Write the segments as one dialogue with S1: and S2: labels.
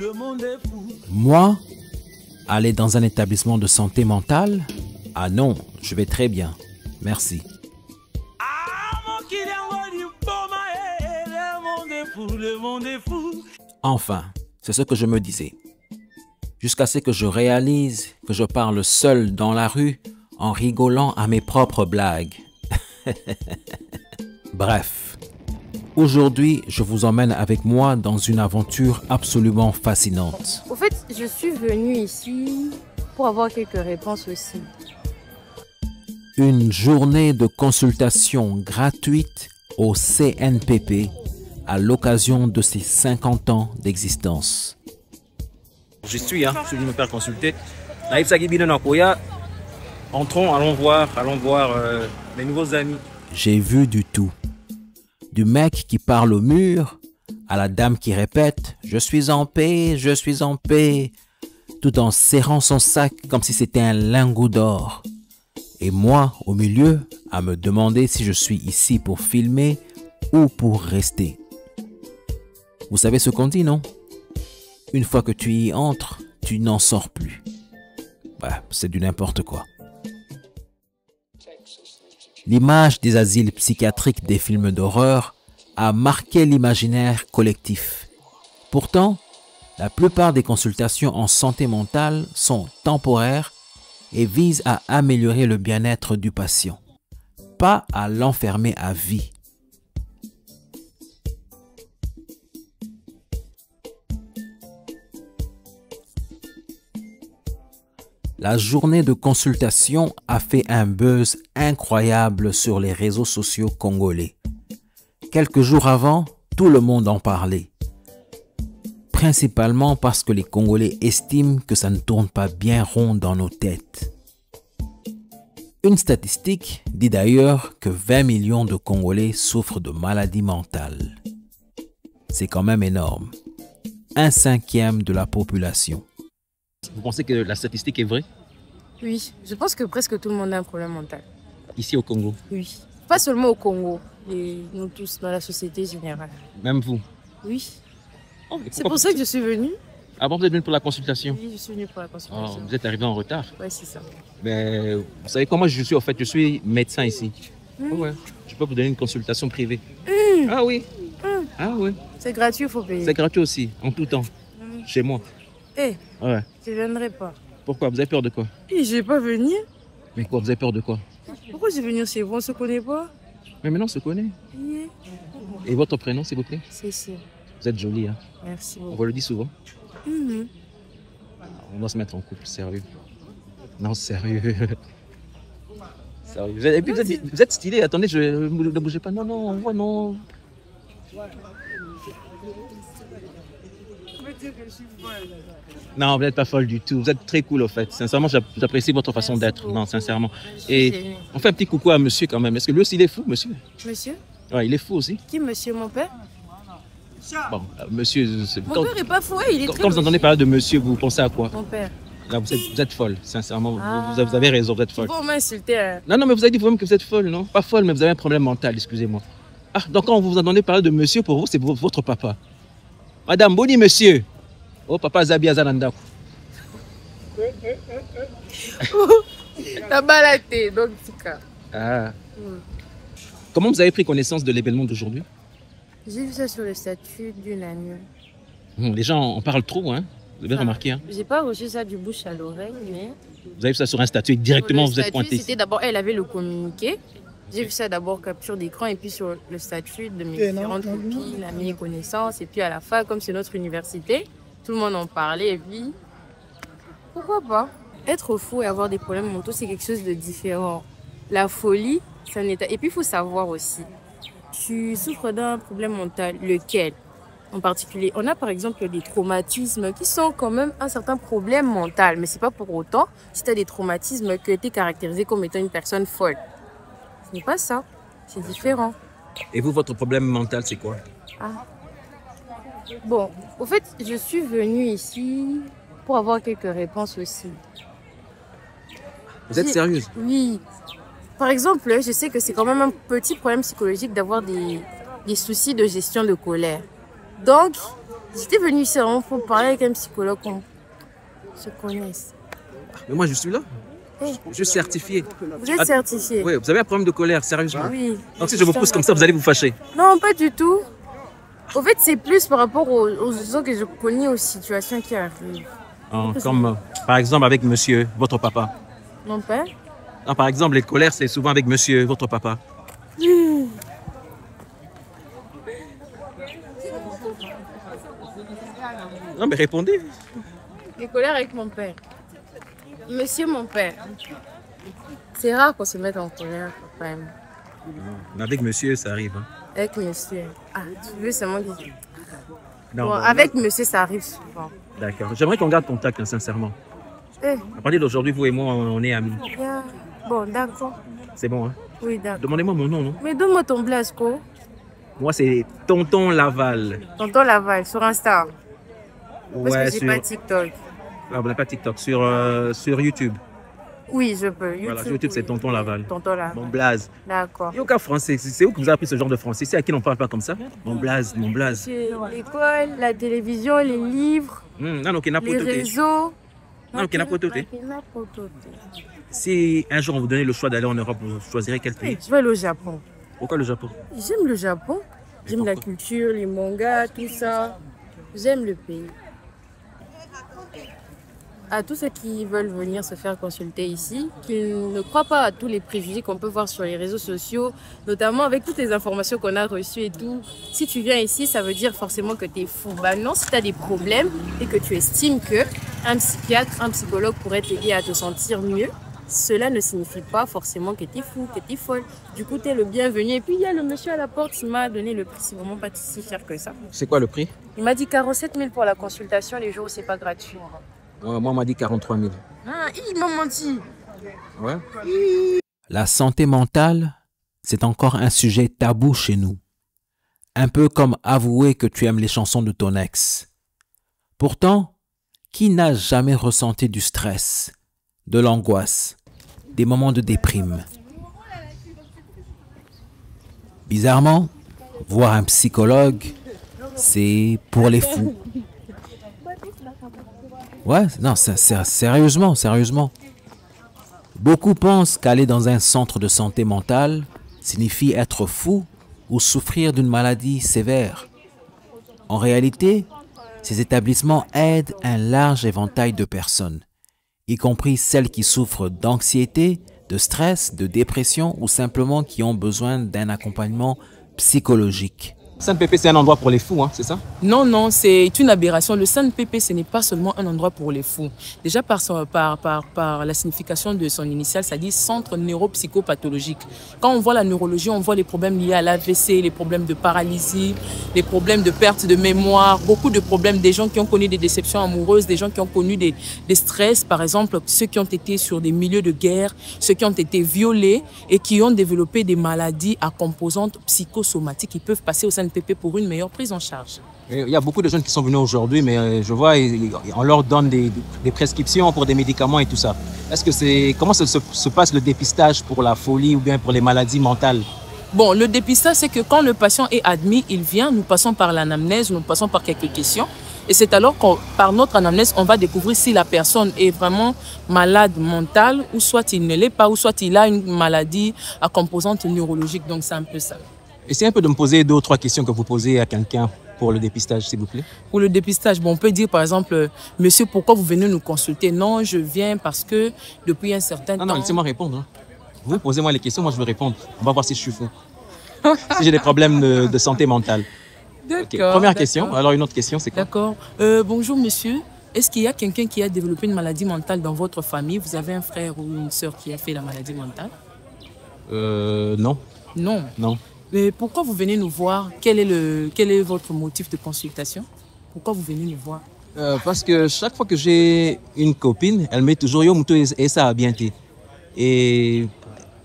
S1: le monde est fou.
S2: Moi, aller dans un établissement de santé mentale? Ah non, je vais très bien. Merci.
S1: Ah, mon Kylian, du Boma, le monde est fou, le monde est fou.
S2: Enfin, c'est ce que je me disais. Jusqu'à ce que je réalise que je parle seul dans la rue en rigolant à mes propres blagues. Bref, aujourd'hui, je vous emmène avec moi dans une aventure absolument fascinante.
S3: Au fait, je suis venue ici pour avoir quelques réponses aussi.
S2: Une journée de consultation gratuite au CNPP à l'occasion de ses 50 ans d'existence.
S4: Je suis venu me faire consulter. Naïf Sagibine Nakoya. Entrons, allons voir mes nouveaux amis.
S2: J'ai vu du tout. Du mec qui parle au mur, à la dame qui répète « Je suis en paix, je suis en paix », tout en serrant son sac comme si c'était un lingot d'or. Et moi, au milieu, à me demander si je suis ici pour filmer ou pour rester. Vous savez ce qu'on dit, non? Une fois que tu y entres, tu n'en sors plus. Bah, c'est du n'importe quoi. L'image des asiles psychiatriques des films d'horreur a marqué l'imaginaire collectif. Pourtant, la plupart des consultations en santé mentale sont temporaires et visent à améliorer le bien-être du patient, pas à l'enfermer à vie. La journée de consultation a fait un buzz incroyable sur les réseaux sociaux congolais. Quelques jours avant, tout le monde en parlait. Principalement parce que les Congolais estiment que ça ne tourne pas bien rond dans nos têtes. Une statistique dit d'ailleurs que 20 millions de Congolais souffrent de maladies mentales. C'est quand même énorme. 1/5 de la population.
S4: Vous pensez que la statistique est vraie?
S3: Oui, je pense que presque tout le monde a un problème mental.
S4: Ici au Congo?
S3: Oui. Pas seulement au Congo, et nous tous dans la société générale.
S4: Même vous?
S3: Oui.
S4: Oh,
S3: C'est pour ça que je suis venue.
S4: Ah bon, vous êtes venu pour la consultation?
S3: Oui, je suis venue pour la consultation.
S4: Oh, vous êtes arrivé en retard?
S3: Oui, c'est ça.
S4: Mais vous savez comment je suis, en fait? Je suis médecin ici. Ouais. Je peux vous donner une consultation privée. Ah oui. Ah oui.
S3: C'est gratuit, il faut payer.
S4: C'est gratuit aussi, en tout temps. Chez moi.
S3: Eh,
S4: Ouais.
S3: je ne viendrai pas.
S4: Pourquoi? Vous avez peur de quoi?
S3: Et je vais pas venir.
S4: Mais quoi? Vous avez peur de quoi?
S3: Pourquoi je vais venir chez vous? On se connaît pas?
S4: Mais maintenant, on se connaît.
S3: Oui.
S4: Et votre prénom, s'il vous plaît?
S3: Cécile.
S4: Vous êtes jolie, hein?
S3: Merci
S4: On
S3: beaucoup.
S4: vous le dit souvent.
S3: Mhm.
S4: On doit se mettre en couple, sérieux. Non, sérieux. Sérieux. Et puis vous êtes stylé. Attendez, ne bougez pas. Non, non, on voit, non. Non, vous n'êtes pas folle du tout. Vous êtes très cool, au fait. Sincèrement, j'apprécie votre façon d'être. Non, sincèrement. Et on fait un petit coucou à monsieur quand même. Est-ce que lui aussi, il est fou, monsieur?
S3: Monsieur?
S4: Ouais, il est fou aussi.
S3: Qui, monsieur, mon père?
S4: Bon, monsieur,
S3: Mon père est pas fou, il est très
S4: quand vous entendez parler de monsieur, vous pensez à quoi?
S3: Mon père.
S4: Là, vous êtes folle, sincèrement. Vous avez raison, vous êtes folle.
S3: Faut m'insulter. Hein.
S4: Non, non, mais vous avez dit vous-même que vous êtes folle, non? Pas folle, mais vous avez un problème mental, excusez-moi. Ah, donc quand vous entendez parler de monsieur, pour vous, c'est votre papa. Madame, boni monsieur. Oh, papa Zabi Azanandaku.
S3: T'as baladé, donc c'est cas.
S4: Ah. Comment vous avez pris connaissance de l'événement d'aujourd'hui?
S3: J'ai vu ça sur le statut d'une amie.
S4: Les gens en parlent trop, hein? Vous avez remarqué, hein?
S3: J'ai pas reçu ça du bouche à l'oreille, mais...
S4: Vous avez vu ça sur un statut et directement vous êtes
S3: statut,
S4: pointé.
S3: C'était d'abord, elle avait le communiqué. J'ai vu ça d'abord capture d'écran et puis sur le statut de mes différentes copines, amies et connaissances. Et puis à la fin, comme c'est notre université, tout le monde en parlait et puis... Pourquoi pas? Être fou et avoir des problèmes mentaux, c'est quelque chose de différent. La folie, c'est un état. Et puis il faut savoir aussi, tu souffres d'un problème mental, lequel en particulier? On a par exemple des traumatismes qui sont quand même un certain problème mental, mais c'est pas pour autant si tu as des traumatismes que tu es caractérisé comme étant une personne folle. Ce n'est pas ça, c'est différent.
S4: Et vous, votre problème mental, c'est quoi?
S3: Ah. Bon, au fait, je suis venue ici pour avoir quelques réponses aussi.
S4: Vous êtes sérieuse?
S3: Oui. Par exemple, je sais que c'est quand même un petit problème psychologique d'avoir des soucis de gestion de colère. Donc, J'étais venue ici vraiment pour parler avec un psychologue qu'on se connaisse.
S4: Mais moi, je suis là.
S3: Eh,
S4: Je suis certifié.
S3: vous êtes certifié?
S4: Oui, vous avez un problème de colère, sérieusement.
S3: Oui.
S4: Donc si je vous pousse comme ça, vous allez vous fâcher.
S3: Non, pas du tout. En fait, c'est plus par rapport aux gens que je connais, aux situations qui arrivent.
S4: Comme par exemple avec monsieur, votre papa.
S3: Mon père?
S4: Non, par exemple, les colères, c'est souvent avec monsieur, votre papa. Non, mais répondez.
S3: Les colères avec mon père. Monsieur, mon père. C'est rare qu'on se mette en colère, quand même.
S4: Mais avec monsieur, ça arrive. Hein.
S3: Avec monsieur. Ah, tu veux seulement dire.
S4: Non,
S3: Bon,
S4: non,
S3: avec monsieur, ça arrive souvent.
S4: D'accord. J'aimerais qu'on garde contact, hein, sincèrement.
S3: Eh,
S4: À partir d'aujourd'hui, vous et moi, on est amis.
S3: bien. Bon, d'accord.
S4: C'est bon, hein?
S3: Oui, d'accord.
S4: Demandez-moi mon nom, non?
S3: Mais donne-moi ton blasco.
S4: Moi, c'est Tonton Laval.
S3: Tonton Laval, sur Insta. Parce
S4: Ouais,
S3: que j'ai pas TikTok.
S4: Ah, vous n'avez pas TikTok. Sur YouTube.
S3: Oui, je peux. YouTube,
S4: Voilà, sur YouTube, c'est
S3: oui.
S4: Tonton Laval.
S3: Tonton Laval.
S4: Mon blaze.
S3: D'accord.
S4: Il n'y a aucun français. C'est où que vous avez appris ce genre de français? C'est à qui on ne parle pas comme ça? Mon blaze, mon blaze.
S3: C'est l'école, la télévision, les livres,
S4: Non, ok,
S3: les
S4: n'importe quoi.
S3: réseaux.
S4: Non, ok, n'importe quoi. Si un jour on vous donnait le choix d'aller en Europe, vous choisirez quel pays?
S3: Je vais aller au Japon.
S4: Pourquoi le Japon?
S3: J'aime le Japon. J'aime la culture, les mangas, tout ça. J'aime le pays. À tous ceux qui veulent venir se faire consulter ici, qu'ils ne croient pas à tous les préjugés qu'on peut voir sur les réseaux sociaux, notamment avec toutes les informations qu'on a reçues et tout. Si tu viens ici, ça veut dire forcément que tu es fou. Bah non, si tu as des problèmes et que tu estimes qu'un psychiatre, un psychologue pourrait t'aider à te sentir mieux, cela ne signifie pas forcément que tu es fou, que tu es folle. Du coup, tu es le bienvenu. Et puis, il y a le monsieur à la porte, il m'a donné le prix. C'est vraiment pas si cher que ça.
S4: C'est quoi le prix?
S3: Il m'a dit 47 000 pour la consultation les jours où c'est pas gratuit.
S4: Moi, on m'a dit 43 000.
S3: Ah, il m'a menti.
S4: Ouais.
S2: La santé mentale, c'est encore un sujet tabou chez nous. Un peu comme avouer que tu aimes les chansons de ton ex. Pourtant, qui n'a jamais ressenti du stress, de l'angoisse, des moments de déprime? Bizarrement, voir un psychologue, c'est pour les fous. Ouais, non, sérieusement. Beaucoup pensent qu'aller dans un centre de santé mentale signifie être fou ou souffrir d'une maladie sévère. En réalité, ces établissements aident un large éventail de personnes, y compris celles qui souffrent d'anxiété, de stress, de dépression ou simplement qui ont besoin d'un accompagnement psychologique.
S4: Sainte-Pépé, c'est un endroit pour les fous, hein, c'est ça?
S5: Non, non, c'est une aberration. Le Sainte-Pépé, ce n'est pas seulement un endroit pour les fous. Déjà, par la signification de son initiale, ça dit centre neuropsychopathologique. Quand on voit la neurologie, on voit les problèmes liés à l'AVC, les problèmes de paralysie, les problèmes de perte de mémoire, beaucoup de problèmes des gens qui ont connu des déceptions amoureuses, des gens qui ont connu des stress, par exemple, ceux qui ont été sur des milieux de guerre, ceux qui ont été violés et qui ont développé des maladies à composantes psychosomatiques qui peuvent passer au Sainte-Pépé pour une meilleure prise en charge.
S4: Il y a beaucoup de jeunes qui sont venus aujourd'hui, mais je vois, on leur donne des prescriptions pour des médicaments et tout ça. Comment se passe le dépistage pour la folie ou bien pour les maladies mentales?
S5: Bon, le dépistage, c'est que quand le patient est admis, il vient, nous passons par l'anamnèse, nous passons par quelques questions. Et c'est alors que par notre anamnèse, on va découvrir si la personne est vraiment malade mentale, ou soit il ne l'est pas, ou soit il a une maladie à composante neurologique. Donc c'est un peu ça.
S4: Essayez un peu de me poser 2 ou 3 questions que vous posez à quelqu'un pour le dépistage, s'il vous plaît.
S5: Pour le dépistage, bon, on peut dire par exemple, monsieur, pourquoi vous venez nous consulter? Non, je viens parce que depuis un certain temps...
S4: Non, laissez-moi répondre. Hein. Vous posez-moi les questions, moi je vais répondre. On va voir si je suis fou. Si j'ai des problèmes de santé mentale.
S5: D'accord.
S4: Okay. Première question. Alors une autre question, c'est quoi?
S5: D'accord. Bonjour monsieur. Est-ce qu'il y a quelqu'un qui a développé une maladie mentale dans votre famille? Vous avez un frère ou une sœur qui a fait la maladie mentale?
S4: Non.
S5: Non.
S4: Non.
S5: Mais pourquoi vous venez nous voir? Quel est votre motif de consultation? Pourquoi vous venez nous voir?
S4: Parce que chaque fois que j'ai une copine, elle me dit toujours « Yo, Moutou, et ça a bien été ». Et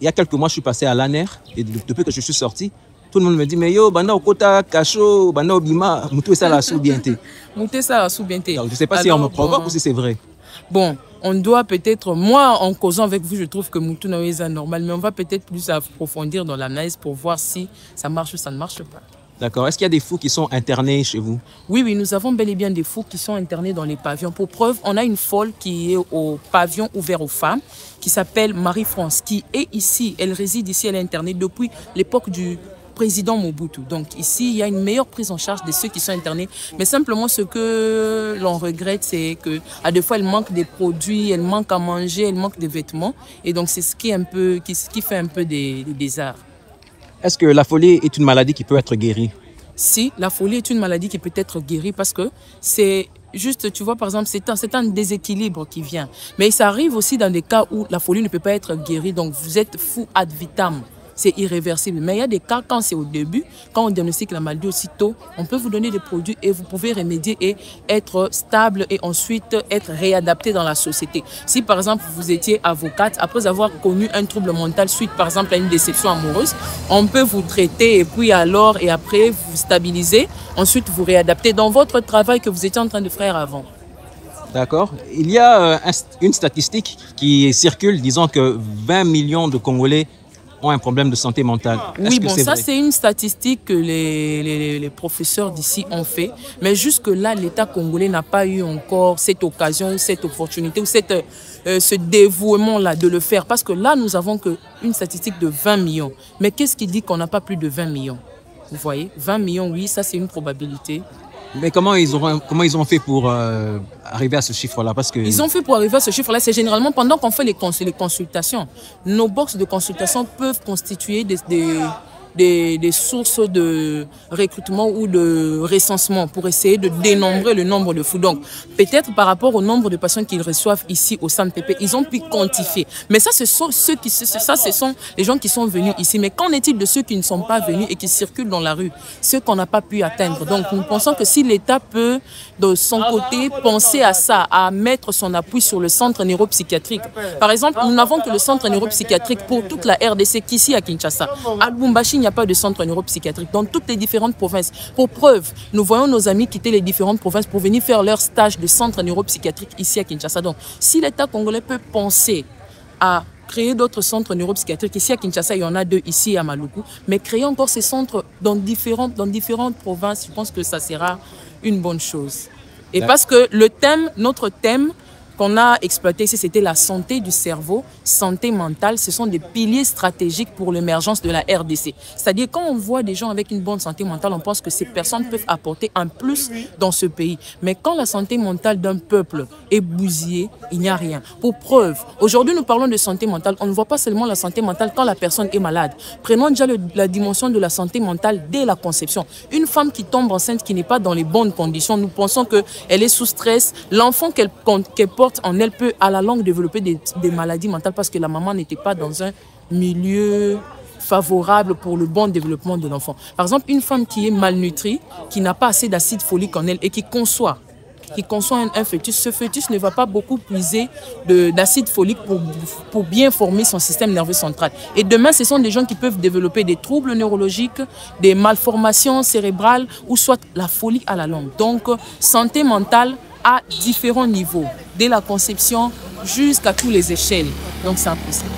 S4: il y a quelques mois, je suis passé à l'ANER, et depuis que je suis sorti, tout le monde me dit « Mais yo, banda okota, kacho, banda obima, Moutou, et ça a bien été ».
S5: Moutou, ça a bien été.
S4: Je ne sais pas si on me provoque ou si c'est vrai.
S5: Bon, on doit peut-être, moi en causant avec vous, je trouve que Moutou est normal, mais on va peut-être plus approfondir dans l'analyse pour voir si ça marche ou ça ne marche pas.
S4: D'accord. Est-ce qu'il y a des fous qui sont internés chez vous?
S5: Oui, oui, nous avons bel et bien des fous qui sont internés dans les pavillons. Pour preuve, on a une folle qui est au pavillon ouvert aux femmes, qui s'appelle Marie-France, qui est ici. Elle réside ici, elle est internée depuis l'époque du président Mobutu. Donc ici, il y a une meilleure prise en charge de ceux qui sont internés. Mais simplement, ce que l'on regrette, c'est qu'à des fois, elle manque des produits, elle manque à manger, elle manque de vêtements. Et donc, c'est ce qui fait un peu des désarts.
S4: Est-ce que la folie est une maladie qui peut être guérie?
S5: Si, la folie est une maladie qui peut être guérie parce que c'est juste, tu vois, par exemple, c'est un déséquilibre qui vient. Mais ça arrive aussi dans des cas où la folie ne peut pas être guérie. Donc, vous êtes fou ad vitam. C'est irréversible. Mais il y a des cas, quand c'est au début, quand on diagnostique la maladie aussitôt, on peut vous donner des produits et vous pouvez remédier et être stable et ensuite être réadapté dans la société. Si par exemple vous étiez avocate, après avoir connu un trouble mental suite par exemple à une déception amoureuse, on peut vous traiter et puis alors et après vous stabiliser, ensuite vous réadapter dans votre travail que vous étiez en train de faire avant.
S4: D'accord. Il y a une statistique qui circule disant que 20 millions de Congolais ont un problème de santé mentale.
S5: Oui, bon, ça c'est une statistique que les professeurs d'ici ont fait. Mais jusque-là, l'État congolais n'a pas eu encore cette occasion, cette opportunité ou ce dévouement-là de le faire. Parce que là, nous avons qu'une statistique de 20 millions. Mais qu'est-ce qui dit qu'on n'a pas plus de 20 millions? Vous voyez, 20 millions, oui, ça c'est une probabilité.
S4: Mais comment ils ont fait pour arriver à ce chiffre-là? Parce que...
S5: Ils ont fait pour arriver à ce chiffre-là, c'est généralement pendant qu'on fait les consultations. Nos boxes de consultation peuvent constituer des sources de recrutement ou de recensement pour essayer de dénombrer le nombre de fous. Donc, peut-être par rapport au nombre de patients qu'ils reçoivent ici au SANPP, ils ont pu quantifier. Mais ça, ce sont les gens qui sont venus ici. Mais qu'en est-il de ceux qui ne sont pas venus et qui circulent dans la rue? Ceux qu'on n'a pas pu atteindre. Donc, nous pensons que si l'État peut, de son côté, penser à ça, à mettre son appui sur le centre neuropsychiatrique. Par exemple, nous n'avons que le centre neuropsychiatrique pour toute la RDC qu'ici à Kinshasa. À Lubumbashi, il n'y a pas de centre neuropsychiatrique dans toutes les différentes provinces. Pour preuve, nous voyons nos amis quitter les différentes provinces pour venir faire leur stage de centre neuropsychiatrique ici à Kinshasa. Donc, si l'État congolais peut penser à créer d'autres centres neuropsychiatriques, ici à Kinshasa, il y en a 2 ici à Maluku, mais créer encore ces centres dans différentes provinces, je pense que ça sera une bonne chose. Et parce que notre thème, qu'on a exploité ici, c'était la santé du cerveau, santé mentale. Ce sont des piliers stratégiques pour l'émergence de la RDC. C'est-à-dire, quand on voit des gens avec une bonne santé mentale, on pense que ces personnes peuvent apporter un plus dans ce pays. Mais quand la santé mentale d'un peuple est bousillée, il n'y a rien. Pour preuve, aujourd'hui, nous parlons de santé mentale. On ne voit pas seulement la santé mentale quand la personne est malade. Prenons déjà la dimension de la santé mentale dès la conception. Une femme qui tombe enceinte, qui n'est pas dans les bonnes conditions, nous pensons qu'elle est sous stress. L'enfant qu'elle porte en elle peut à la longue développer des maladies mentales parce que la maman n'était pas dans un milieu favorable pour le bon développement de l'enfant. Par exemple, une femme qui est malnutrie, qui n'a pas assez d'acide folique en elle et qui conçoit un fœtus, ce fœtus ne va pas beaucoup puiser d'acide folique pour bien former son système nerveux central. Et demain, ce sont des gens qui peuvent développer des troubles neurologiques, des malformations cérébrales ou soit la folie à la longue. Donc, santé mentale à différents niveaux, dès la conception jusqu'à toutes les échelles. Donc, c'est impossible.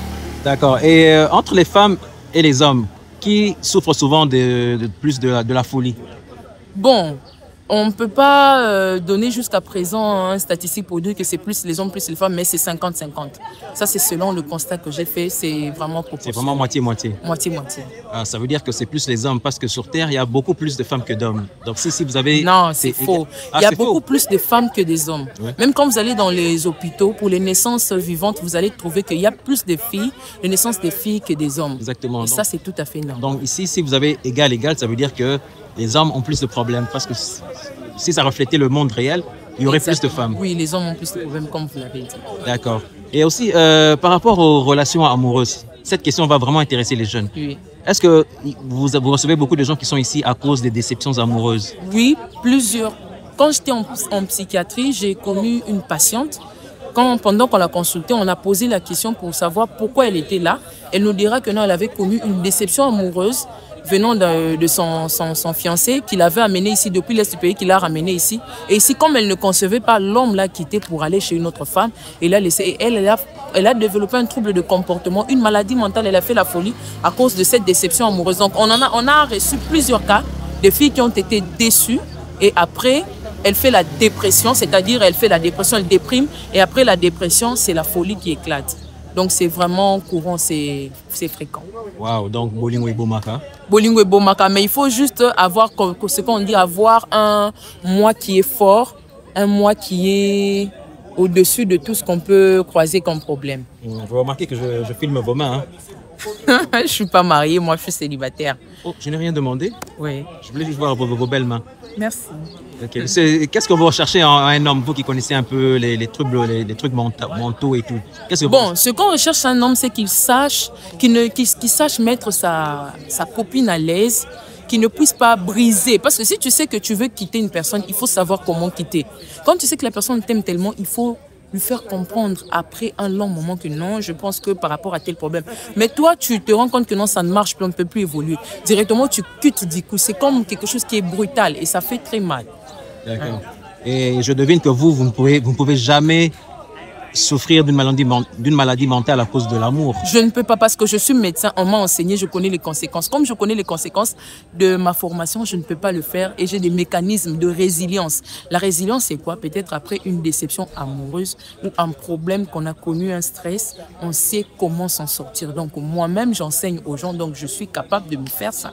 S4: D'accord. Et entre les femmes et les hommes, qui souffrent souvent plus de la folie?
S5: Bon, on ne peut pas donner jusqu'à présent une statistique pour dire que c'est plus les hommes, plus les femmes, mais c'est 50-50. Ça, c'est selon le constat que j'ai fait, c'est vraiment proportionnel. C'est
S4: vraiment moitié-moitié? Moitié-moitié. Ah, ça veut dire que c'est plus les hommes, parce que sur Terre, il y a beaucoup plus de femmes que d'hommes. Donc si vous avez...
S5: Non, c'est faux. Il y a beaucoup plus de femmes que des hommes. Ouais. Même quand vous allez dans les hôpitaux, pour les naissances vivantes, vous allez trouver qu'il y a plus de filles, de naissances des filles que des hommes.
S4: Exactement.
S5: Et donc, ça, c'est tout à fait normal.
S4: Donc ici, si vous avez égal, ça veut dire que les hommes ont plus de problèmes, parce que si ça reflétait le monde réel, il y aurait plus de femmes.
S5: Oui, les hommes ont plus de problèmes, comme vous l'avez dit.
S4: D'accord. Et aussi, par rapport aux relations amoureuses, cette question va vraiment intéresser les jeunes.
S5: Oui.
S4: Est-ce que vous recevez beaucoup de gens qui sont ici à cause des déceptions amoureuses?
S5: Oui, plusieurs. Quand j'étais en psychiatrie, j'ai connu une patiente. Pendant qu'on l'a consultée, on a posé la question pour savoir pourquoi elle était là. Elle nous dira que non, elle avait connu une déception amoureuse venant de son fiancé qu'il avait amené ici depuis l'Est du pays, qu'il a ramené ici. Et ici, comme elle ne concevait pas, l'homme l'a quitté pour aller chez une autre femme. Et elle a développé un trouble de comportement, une maladie mentale. Elle a fait la folie à cause de cette déception amoureuse. Donc, on a reçu plusieurs cas des filles qui ont été déçues et après, elle fait la dépression, c'est-à-dire elle fait la dépression, elle déprime et après la dépression, c'est la folie qui éclate. Donc c'est vraiment courant, c'est fréquent.
S4: Waouh, donc Bolingo et Bomaka.
S5: Bolingo et Bomaka, mais il faut juste avoir, ce qu'on dit, avoir un moi qui est fort, un moi qui est au-dessus de tout ce qu'on peut croiser comme problème.
S4: Vous remarquez que je filme vos mains.
S5: Hein? Je ne suis pas mariée, moi je suis célibataire.
S4: Oh, je n'ai rien demandé.
S5: Oui.
S4: Je voulais juste voir vos belles mains.
S5: Merci.
S4: Okay. Qu'est-ce que vous recherchez en un homme, vous qui connaissez un peu les trucs mentaux et tout?
S5: Bon, ce qu'on recherche un homme, c'est qu'il sache, qu'il sache mettre sa copine à l'aise, qu'il ne puisse pas briser. Parce que si tu sais que tu veux quitter une personne, il faut savoir comment quitter. Quand tu sais que la personne t'aime tellement, il faut lui faire comprendre après un long moment que non, je pense que par rapport à tel problème. Mais toi, tu te rends compte que non, ça ne marche plus, on ne peut plus évoluer. Directement, tu quittes du coup. C'est comme quelque chose qui est brutal et ça fait très mal.
S4: D'accord. Et je devine que vous ne pouvez jamais souffrir d'une maladie mentale à cause de l'amour.
S5: Je ne peux pas parce que je suis médecin, on m'a enseigné, je connais les conséquences. Comme je connais les conséquences de ma formation, je ne peux pas le faire et j'ai des mécanismes de résilience. La résilience, c'est quoi? Peut-être après une déception amoureuse ou un problème qu'on a connu, un stress, on sait comment s'en sortir. Donc moi-même, j'enseigne aux gens, donc je suis capable de me faire ça.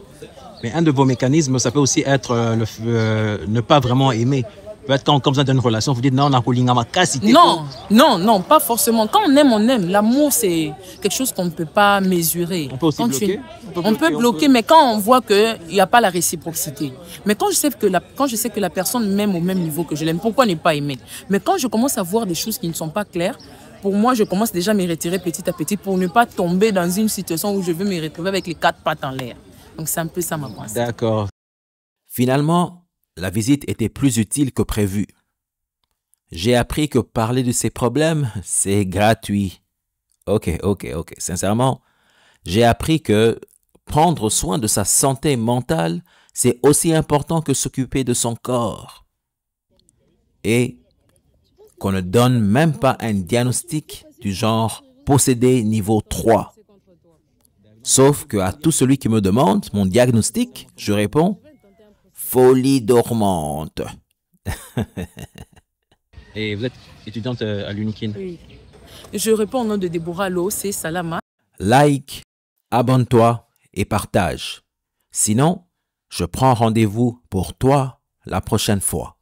S4: Mais un de vos mécanismes, ça peut aussi être ne pas vraiment aimer. Peut-être quand on a d'une relation, vous dites non, on a ma casse.
S5: Non, pas forcément. Quand on aime, on aime. L'amour, c'est quelque chose qu'on ne peut pas mesurer.
S4: On peut aussi bloquer.
S5: On peut bloquer, mais quand on voit qu'il n'y a pas la réciprocité. Mais quand je sais que la personne m'aime au même niveau que je l'aime, pourquoi ne pas aimer? Mais quand je commence à voir des choses qui ne sont pas claires, pour moi, je commence déjà à me retirer petit à petit pour ne pas tomber dans une situation où je veux me retrouver avec les 4 pattes en l'air. Donc c'est un peu ça ma pensée.
S4: D'accord.
S2: Finalement, la visite était plus utile que prévu. J'ai appris que parler de ses problèmes, c'est gratuit. Ok. Sincèrement, j'ai appris que prendre soin de sa santé mentale, c'est aussi important que s'occuper de son corps. Et qu'on ne donne même pas un diagnostic du genre possédé niveau 3. Sauf qu'à tout celui qui me demande mon diagnostic, je réponds folie dormante.
S4: Et vous êtes étudiante à l'UNIKIN?
S5: Oui. Je réponds au nom de Déborah Lo, c'est Salama.
S2: Like, abonne-toi et partage. Sinon, je prends rendez-vous pour toi la prochaine fois.